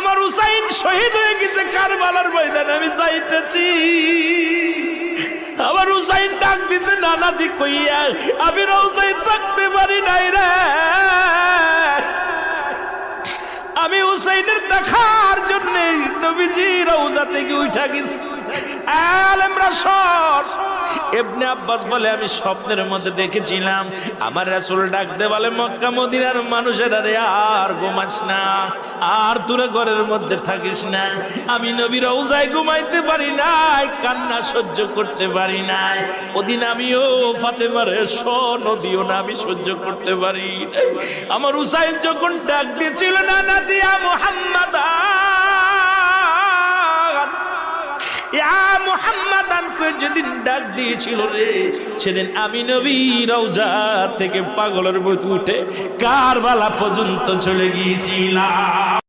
আমার হুসাইন শহীদ হয়ে গেছে কারবালার ময়দানে, আমি যাইতেছি। আমার হুসাইন ডাক দিছে নানাজি কইয়া, আমি রওজায় থাকতে পারি নাই রে, আমি হুসাইনের দেখার জন্য নবীজি রওজা থেকে উঠা গেছি। আলেমরা সর। ইবনে আব্বাস বলে আমি স্বপ্নের মধ্যে দেখেছিলাম আমার রাসূল ডাক দে বলে, মক্কা মদিনার মানুষেরা রে আর ঘুমাস না, আর তোরা ঘরের মধ্যে থাকিস না। আমি নবী রওজায় ঘুমাইতে পারি নাই, কান্না সহ্য করতে পারি নাই। ওদিন আমিও ফাতেমার নদীও না আমি সহ্য করতে পারি। আমার হুসাইন যখন ডাক দিয়েছিল না নাজি ইয়া মুহাম্মাদ ইয়া মুহাম্মাদান কই যেদিন ডাক দিয়েছিল রে, সেদিন আমি নবী রওজা থেকে পাগলের মতো উঠে কারবালা পর্যন্ত চলে গিয়েছিলাম।